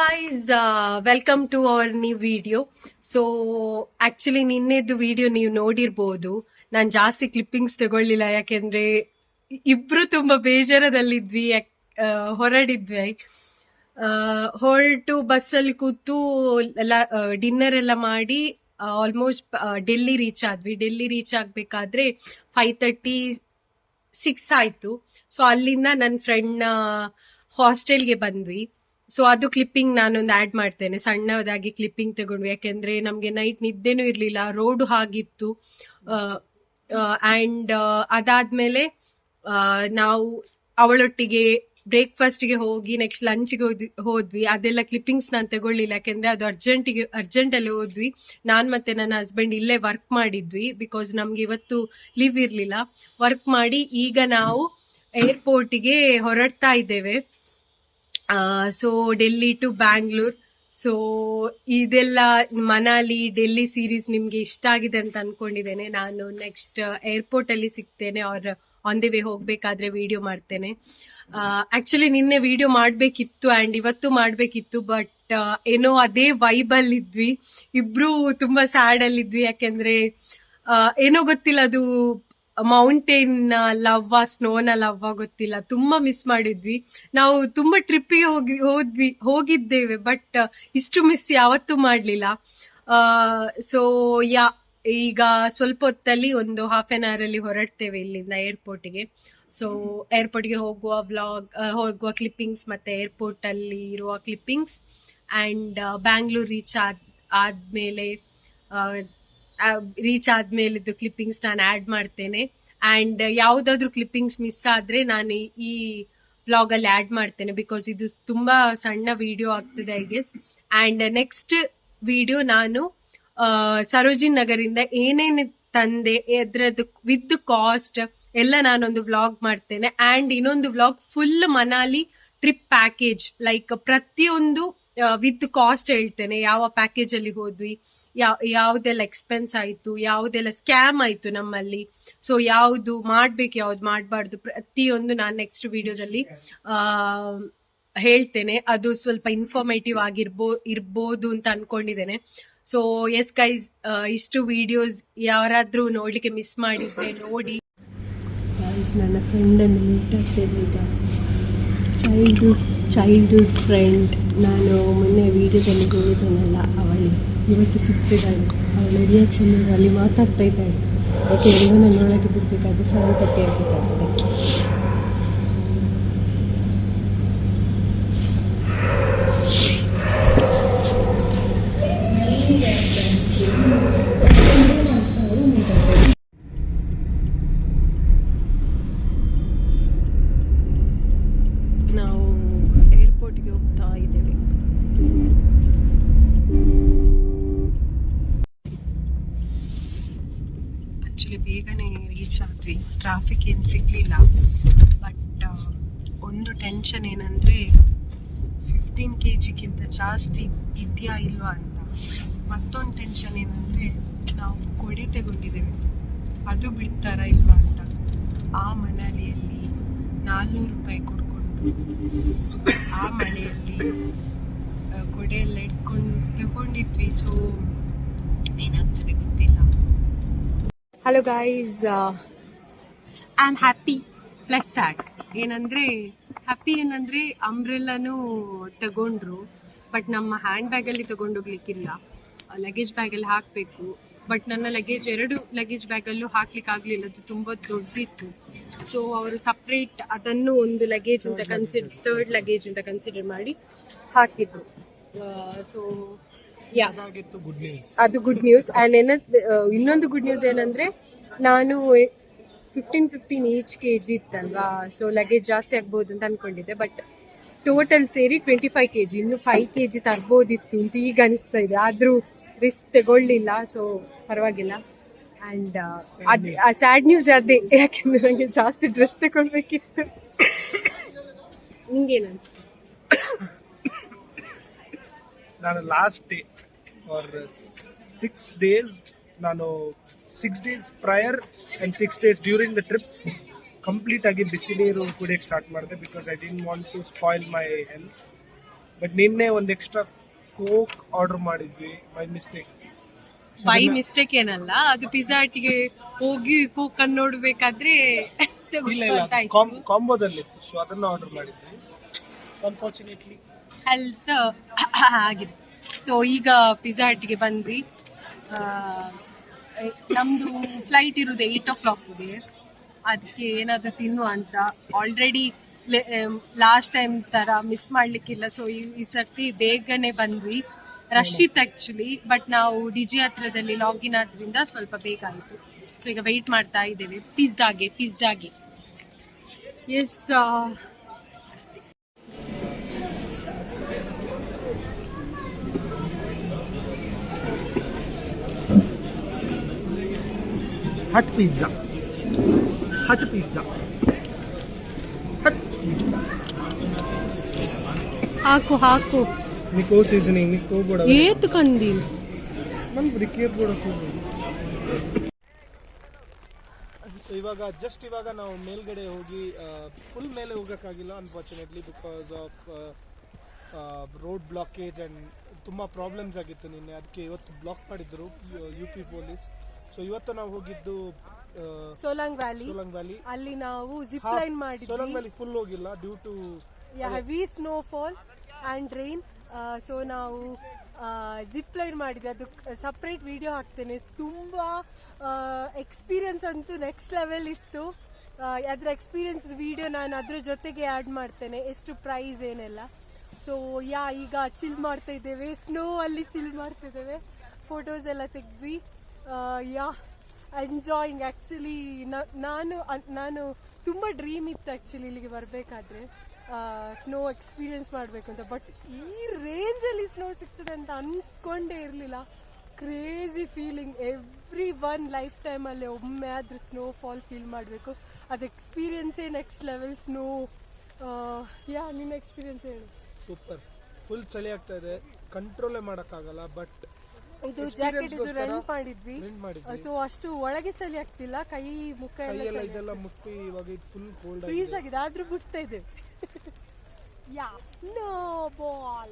guys, welcome to our new video. So actually ನಿನ್ನೆದು video ನೀವು ನೋಡಿರ್ಬೋದು. ನಾನು ಜಾಸ್ತಿ ಕ್ಲಿಪ್ಪಿಂಗ್ಸ್ ತಗೊಳ್ಳಿಲ್ಲ, ಯಾಕೆಂದ್ರೆ ಇಬ್ರು ತುಂಬಾ ಬೇಜಾರದಲ್ಲಿದ್ವಿ. ಹೊರಡಿದ್ವಿ, ಹೊರಟು ಬಸ್ಸಲ್ಲಿ ಕೂತು ಡಿನ್ನರ್ ಎಲ್ಲ ಮಾಡಿ ಆಲ್ಮೋಸ್ಟ್ ಡೆಲ್ಲಿ ರೀಚ್ ಆದ್ವಿ. ಡೆಲ್ಲಿ ರೀಚ್ ಆಗ್ಬೇಕಾದ್ರೆ 5:36 ಆಯ್ತು. ಸೊ ಅಲ್ಲಿಂದ ನನ್ನ ಫ್ರೆಂಡ್ ಹಾಸ್ಟೆಲ್ಗೆ ಬಂದ್ವಿ. ಸೊ ಅದು ಕ್ಲಿಪ್ಪಿಂಗ್ ನಾನೊಂದು ಆಡ್ ಮಾಡ್ತೇನೆ, ಸಣ್ಣದಾಗಿ ಕ್ಲಿಪ್ಪಿಂಗ್ ತಗೊಂಡ್ವಿ. ಯಾಕೆಂದ್ರೆ ನಮ್ಗೆ ನೈಟ್ ನಿದ್ದೆನೂ ಇರ್ಲಿಲ್ಲ, ರೋಡ್ ಹಾಗಿತ್ತು. ಅಂಡ್ ಅದಾದ್ಮೇಲೆ ನಾವು ಅವಳೊಟ್ಟಿಗೆ ಬ್ರೇಕ್ಫಾಸ್ಟ್ಗೆ ಹೋಗಿ ನೆಕ್ಸ್ಟ್ ಲಂಚ್ಗೆ ಹೋದ್ವಿ. ಅದೆಲ್ಲ ಕ್ಲಿಪ್ಪಿಂಗ್ಸ್ ನಾನು ತಗೊಳ್ಳಿಲ್ಲ, ಯಾಕೆಂದ್ರೆ ಅದು ಅರ್ಜೆಂಟ್ ಅಲ್ಲಿ ಹೋದ್ವಿ. ನಾನ್ ಮತ್ತೆ ನನ್ನ ಹಸ್ಬೆಂಡ್ ಇಲ್ಲೇ ವರ್ಕ್ ಮಾಡಿದ್ವಿ, ಬಿಕಾಸ್ ನಮ್ಗೆ ಇವತ್ತು ಲೀವ್ ಇರ್ಲಿಲ್ಲ. ವರ್ಕ್ ಮಾಡಿ ಈಗ ನಾವು ಏರ್ಪೋರ್ಟಿಗೆ ಹೊರಡ್ತಾ ಇದ್ದೇವೆ. So Delhi to Bangalore. So ಇದೆಲ್ಲ ಮನಾಲಿ ಡೆಲ್ಲಿ ಸೀರೀಸ್ ನಿಮ್ಗೆ ಇಷ್ಟ ಆಗಿದೆ ಅಂತ ಅನ್ಕೊಂಡಿದ್ದೇನೆ. ನಾನು ನೆಕ್ಸ್ಟ್ ಏರ್ಪೋರ್ಟ್ ಅಲ್ಲಿ ಸಿಗ್ತೇನೆ, ಅವ್ರ ಆನ್ ದಿ ವೇ ಹೋಗ್ಬೇಕಾದ್ರೆ ವಿಡಿಯೋ ಮಾಡ್ತೇನೆ. ಆಕ್ಚುಲಿ ನಿನ್ನೆ ವಿಡಿಯೋ ಮಾಡ್ಬೇಕಿತ್ತು ಅಂಡ್ ಇವತ್ತು ಮಾಡ್ಬೇಕಿತ್ತು, ಬಟ್ ಏನೋ ಅದೇ ವೈಬಲ್ ಇದ್ವಿ. ಇಬ್ರು ತುಂಬಾ ಸ್ಯಾಡ್ ಅಲ್ಲಿದ್ವಿ, ಯಾಕೆಂದ್ರೆ ಏನೋ ಗೊತ್ತಿಲ್ಲ, ಅದು ಮೌಂಟೇನ್ ಲವ್ವ ಸ್ನೋನ ಲವ್ವ ಗೊತ್ತಿಲ್ಲ, ತುಂಬಾ ಮಿಸ್ ಮಾಡಿದ್ವಿ. ನಾವು ತುಂಬಾ ಟ್ರಿಪ್ಪಿಗೆ ಹೋಗಿದ್ದೇವೆ, ಬಟ್ ಇಷ್ಟು ಮಿಸ್ ಯಾವತ್ತೂ ಮಾಡ್ಲಿಲ್ಲ. ಸೊ ಈಗ ಸ್ವಲ್ಪ ಹೊತ್ತಲ್ಲಿ ಒಂದು ಹಾಫ್ ಆನ್ ಅವರ್ ಅಲ್ಲಿ ಹೊರಡ್ತೇವೆ ಇಲ್ಲಿಂದ ಏರ್ಪೋರ್ಟ್ಗೆ. ಸೊ ಏರ್ಪೋರ್ಟ್ಗೆ ಹೋಗುವ ಕ್ಲಿಪ್ಪಿಂಗ್ಸ್ ಮತ್ತೆ ಏರ್ಪೋರ್ಟ್ ಅಲ್ಲಿ ಇರುವ ಕ್ಲಿಪ್ಪಿಂಗ್ಸ್ ಅಂಡ್ ಬ್ಯಾಂಗ್ಳೂರ್ ರೀಚ್ ಆದ್ಮೇಲಿದ್ದು ಕ್ಲಿಪ್ಪಿಂಗ್ಸ್ ನಾನು ಆಡ್ ಮಾಡ್ತೇನೆ. ಅಂಡ್ ಯಾವ್ದಾದ್ರು ಕ್ಲಿಪ್ಪಿಂಗ್ಸ್ ಮಿಸ್ ಆದ್ರೆ ನಾನು ಈ ವ್ಲಾಗ್ ಅಲ್ಲಿ ಆಡ್ ಮಾಡ್ತೇನೆ, ಬಿಕಾಸ್ ಇದು ತುಂಬಾ ಸಣ್ಣ ವಿಡಿಯೋ ಆಗ್ತದೆ I guess. And next video ನಾನು ಸರೋಜಿನಿ ನಗರಿಂದ ಏನೇನು ತಂದೆ ಅದ್ರದ್ದು ವಿತ್ ಕಾಸ್ಟ್ ಎಲ್ಲ ನಾನೊಂದು ವ್ಲಾಗ್ ಮಾಡ್ತೇನೆ. ಅಂಡ್ ಇನ್ನೊಂದು vlog full Manali trip package, like ಪ್ರತಿಯೊಂದು ವಿತ್ ಕಾಸ್ಟ್ ಹೇಳ್ತೇನೆ. ಯಾವ ಪ್ಯಾಕೇಜ್ ಅಲ್ಲಿ ಹೋದ್ವಿ, ಯಾವ್ದೆಲ್ಲ ಎಕ್ಸ್ಪೆನ್ಸ್ ಆಯ್ತು, ಯಾವ್ದೆಲ್ಲ ಸ್ಕ್ಯಾಮ್ ಆಯ್ತು ನಮ್ಮಲ್ಲಿ, ಸೊ ಯಾವ್ದು ಮಾಡ್ಬೇಕು ಯಾವ್ದು ಮಾಡಬಾರ್ದು, ಪ್ರತಿಯೊಂದು ನಾನು ನೆಕ್ಸ್ಟ್ ವಿಡಿಯೋದಲ್ಲಿ ಹೇಳ್ತೇನೆ. ಅದು ಸ್ವಲ್ಪ ಇನ್ಫಾರ್ಮೇಟಿವ್ ಇರ್ಬೋದು ಅಂತ ಅನ್ಕೊಂಡಿದ್ದೇನೆ. ಸೊ ಎಸ್ ಗೈಸ್, ಇಷ್ಟು ವಿಡಿಯೋಸ್ ಯಾರಾದ್ರೂ ನೋಡ್ಲಿಕ್ಕೆ ಮಿಸ್ ಮಾಡಿದ್ರೆ ನೋಡಿ. ನನ್ನ ಫ್ರೆಂಡ್ ಅನ್ನು ಮೀಟ್ ಆಗ್ತೇನೆ ಈಗ, ಚೈಲ್ಡ್ಹುಡ್ ಫ್ರೆಂಡ್. ನಾನು ಮೊನ್ನೆ ವಿಡಿಯೋದಲ್ಲಿ ಹೇಳಿದ್ದೇನಲ್ಲ, ಅವಳು ಇವತ್ತು ಸಿಗ್ತಿದ್ದಾಳೆ. ಅವಳ ರಿಯಾಕ್ಷನ್ ಅಲ್ಲಿ ಮಾತಾಡ್ತಾ ಇದ್ದಾಳೆ, ಯಾಕೆ ಇವನನ್ನು ಒಳಗೆ ಬಿಡಬೇಕಾದ್ರೆ 7:30 ಆಗಬೇಕಾಗುತ್ತೆ. ನಾವು ಏರ್ಪೋರ್ಟ್ಗೆ ಹೋಗ್ತಾ ಇದ್ದೇವೆ. ಆಕ್ಚುಲಿ ಬೇಗನೆ ರೀಚ್ ಆದ್ವಿ, ಟ್ರಾಫಿಕ್ ಏನು ಸಿಗ್ಲಿಲ್ಲ. ಬಟ್ ಒಂದು ಟೆನ್ಷನ್ ಏನಂದ್ರೆ 15 kg ಜಾಸ್ತಿ ಇದೆಯಾ ಇಲ್ವಾ ಅಂತ. ಮತ್ತೊಂದು ಟೆನ್ಷನ್ ಏನಂದ್ರೆ ನಾವು ಕೊಡೆ ತಗೊಂಡಿದ್ದೇವೆ, ಅದು ಬಿಡ್ತಾರಾ ಇಲ್ವಾ ಅಂತ. ಆ ಮನಾಲಿಯಲ್ಲಿ 400 ರೂಪಾಯಿ ಕೊಡ್ಕೊಂಡು ಆ ಮಳೆಯಲ್ಲಿ ಕೊಡೆ ಎಲ್ಲ ಇಟ್ಕೊಂಡು ತಗೊಂಡಿದ್ವಿ. ಸೊ ಏನಾಗ್ತದೆ ಗೊತ್ತಿಲ್ಲ. Hello guys, I am happy plus sad. Happy ಏನಂದ್ರೆ ಅಂಬ್ರೆಲ್ಲಾನು ತಗೊಂಡ್ರು, ಬಟ್ ನಮ್ಮ ಹ್ಯಾಂಡ್ ಬ್ಯಾಗಲ್ಲಿ ತಗೊಂಡೋಗ್ಲಿಕ್ಕಿಲ್ಲ, ಲಗೇಜ್ ಬ್ಯಾಗಲ್ಲಿ ಹಾಕಬೇಕು. ಬಟ್ ನನ್ನ ಎರಡು ಲಗೇಜ್ ಬ್ಯಾಗಲ್ಲೂ ಹಾಕ್ಲಿಕ್ಕೆ ಆಗ್ಲಿಲ್ಲ, ಅದು ತುಂಬಾ ದೊಡ್ಡದಿತ್ತು. ಸೊ ಅವರು ಸಪ್ರೇಟ್ ಅದನ್ನು ಒಂದು ಲಗೇಜ್ ಅಂತ ಥರ್ಡ್ ಲಗೇಜ್ ಅಂತ ಕನ್ಸಿಡರ್ ಮಾಡಿ ಹಾಕಿದ್ರು. ಸೊ ಅದು ಗುಡ್ ನ್ಯೂಸ್. ಅಂಡ್ ಇನ್ನೊಂದು ಗುಡ್ ನ್ಯೂಸ್ ಏನಂದ್ರೆ, ನಾನು 15 ಈಚ್ kg ಇತ್ತಲ್ವಾ, ಸೊ ಲಗೇಜ್ ಜಾಸ್ತಿ ಆಗ್ಬೋದು ಅಂತ ಅನ್ಕೊಂಡಿದ್ದೆ. ಬಟ್ ಟೋಟಲ್ ಸೇರಿ 25 kg, ಇನ್ನು 5 kg ತರ್ಬೋದಿತ್ತು ಅಂತ ಈಗ ಅನಿಸ್ತಾ ಇದೆ. ಆದ್ರೂ ರಿಸ್ಕ್ ತಗೊಳ್ಳಿಲ್ಲ, ಸೊ ಪರವಾಗಿಲ್ಲ. ಅಂಡ್ ಸ್ಯಾಡ್ ನ್ಯೂಸ್ ಅದೇ, ಯಾಕೆಂದ್ರೆ ನನಗೆ ಜಾಸ್ತಿ ಡ್ರೆಸ್ ತಗೊಳ್ಬೇಕಿತ್ತು. ನಿಂಗೇನು ಅನ್ಸುತ್ತೆ? ನಾನು ಲಾಸ್ಟ್ ಡೇ ಆರ್ 6 days, ನಾನು 6 days prior and 6 days during the trip complete ಆಗಿ ಬಿಸಿ ನೀರು ಕುಡಿಯಕ್ಕೆ ಸ್ಟಾರ್ಟ್ ಮಾಡಿದೆ, because I didn't want to spoil my health. But ನಿನ್ನೆ ಒಂದು ಎಕ್ಸ್ಟ್ರಾ ಕೋಕ್ ಆರ್ಡರ್ ಮಾಡಿದ್ವಿ ಬೈ ಮಿಸ್ಟೇಕ್. ಬೈ ಮಿಸ್ಟೇಕ್ ಏನಲ್ಲ, ಅದು ಪಿಜ್ಜಾ ಹಟ್ಟಿಗೆ ಹೋಗಿ ಕೋಕ್ ಅನ್ನು ನೋಡ್ಬೇಕಾದ್ರೆ ಇಲ್ಲ ಇಲ್ಲ ಕಾಂಬೋದಲ್ಲಿ ಇತ್ತು, ಸೊ ಅದನ್ನ ಆರ್ಡರ್ ಮಾಡಿದ್ವಿ. ಅನ್ಫಾರ್ಚುನೇಟ್ಲಿ ಹೆಲ್ತ್ ಆಗಿದೆ. ಸೊ ಈಗ ಪಿಜ್ಜಾ ಹಟ್ಟಿಗೆ ಬಂದ್ವಿ. ನಮ್ದು ಫ್ಲೈಟ್ ಇರುವುದು 8 o'clockಗೆ. ಅದಕ್ಕೆ ಏನಾದರೂ ತಿನ್ನುವ ಅಂತ. ಆಲ್ರೆಡಿ ಲಾಸ್ಟ್ ಟೈಮ್ ತರ ಮಿಸ್ ಮಾಡ್ಲಿಕ್ಕಿಲ್ಲ. ಸೊ ಈ ಸರ್ತಿ ಬೇಗನೆ ಬಂದ್ವಿ. ರಶ್ ಇತ್ತು ಆಕ್ಚುಲಿ, ಬಟ್ ನಾವು ಡಿಜಿ ಹತ್ರದಲ್ಲಿ ಲಾಗಿನ್ ಆದ್ರಿಂದ ಸ್ವಲ್ಪ ಬೇಗ ಆಯಿತು. ಸೊ ಈಗ ವೆಯ್ಟ್ ಮಾಡ್ತಾ ಇದ್ದೇವೆ ಪಿಜ್ಜಾಗೆ. ಎಸ್, ಹಟ್ ಪಿಜ್ಜಾ. ಹಾಕು ನಿಕೋ ಸೀಸನಿಂಗ್ ನಿಕೋ ಬೋಡ ಏತು ಕಂದೀಲ್ ನನ್ ಬ್ರಿಕೇರ್ ಬೋಡ ಹೋಗು. ಸೊ ಇವಾಗ ನಾವು ಮೇಲ್ಗಡೆ ಹೋಗಿ ಫುಲ್ ಮೇಲೆ ಹೋಗೋಕ್ಕಾಗಿಲ್ಲ unfortunately, because of road blockage and ತುಂಬ ಪ್ರಾಬ್ಲಮ್ಸ್ ಆಗಿತ್ತು ನಿನ್ನೆ. ಅದಕ್ಕೆ ಇವತ್ತು ಬ್ಲಾಕ್ ಮಾಡಿದ್ರು UP ಪೊಲೀಸ್. ಸೊ ಇವತ್ತು ನಾವು ಹೋಗಿದ್ದು ಸೋಲಾಂಗ್ ವ್ಯಾಲಿ. ಅಲ್ಲಿ ನಾವು ಜಿಪ್ ಲೈನ್ ಮಾಡಿದ್ವಿ. ಸೋಲಾಂಗ್ ವ್ಯಾಲಿ ಫುಲ್ ಹೋಗಿಲ್ಲ due to heavy snowfall and rain. So ನಾವು ಜಿಪ್ ಲೈನ್ ಮಾಡಿದ್ವಿ. ಅದು ಸಪ್ರೇಟ್ ವಿಡಿಯೋ ಹಾಕ್ತೇನೆ. ತುಂಬಾ ಎಕ್ಸ್ಪೀರಿಯನ್ಸ್ ಅಂತೂ ನೆಕ್ಸ್ಟ್ ಲೆವೆಲ್ ಇತ್ತು. ಅದರ ಎಕ್ಸ್ಪೀರಿಯನ್ಸ್ ವಿಡಿಯೋ ನಾನು ಅದ್ರ ಜೊತೆಗೆ ಆ್ಯಡ್ ಮಾಡ್ತೇನೆ, ಎಷ್ಟು ಪ್ರೈಸ್ ಏನೆಲ್ಲ. ಸೊ ಈಗ ಚಿಲ್ ಮಾಡ್ತಾ ಇದ್ದೇವೆ, ಸ್ನೋ ಅಲ್ಲಿ ಚಿಲ್ ಮಾಡ್ತಿದ್ದೇವೆ. ಫೋಟೋಸ್ ಎಲ್ಲ ತೆಗ್ದ್ವಿ. ಎಂಜಾಯಿಂಗ್. ಆ್ಯಕ್ಚುಲಿ ನಾನು ತುಂಬ ಡ್ರೀಮ್ ಇತ್ತು ಆ್ಯಕ್ಚುಲಿ ಇಲ್ಲಿಗೆ ಬರಬೇಕಾದ್ರೆ ಸ್ನೋ ಎಕ್ಸ್ಪೀರಿಯನ್ಸ್ ಮಾಡಬೇಕು ಅಂತ. ಬಟ್ ಈ ರೇಂಜಲ್ಲಿ ಸ್ನೋ ಸಿಗ್ತದೆ ಅಂತ ಅಂದ್ಕೊಂಡೇ ಇರಲಿಲ್ಲ. Crazy feeling. Every one life ಟೈಮಲ್ಲಿ ಒಮ್ಮೆ ಆದರೂ ಸ್ನೋಫಾಲ್ ಫೀಲ್ ಮಾಡಬೇಕು. ಅದು ಎಕ್ಸ್ಪೀರಿಯನ್ಸೇ ನೆಕ್ಸ್ಟ್ ಲೆವೆಲ್. ಸ್ನೋ ನಿನ್ನ ಎಕ್ಸ್ಪೀರಿಯನ್ಸ್ ಹೇಳು. ಸೂಪರ್. ಫುಲ್ ಚಳಿ ಆಗ್ತಾ ಇದೆ, ಕಂಟ್ರೋಲೇ ಮಾಡೋಕ್ಕಾಗಲ್ಲ. ಬಟ್ ಇದು ಜಾಕೆಟ್ ಇದು ರೆಂಟ್ ಮಾಡಿದ್ವಿ. ಸೊ ಅಷ್ಟು ಒಳಗೆ ಚಳಿ ಆಗ್ತಿಲ್ಲ, ಕೈ ಮುಖ ಎಲ್ಲ ಇದೆಲ್ಲ ಮುಟ್ಟಿ ಇವಾಗ ಇದು ಫುಲ್ ಕೋಲ್ಡ್ ಫ್ರೀಸ್ ಆಗಿದೆ, ಆದ್ರೂ ಬಿಡ್ತಾ ಇದೆ. Snow ball.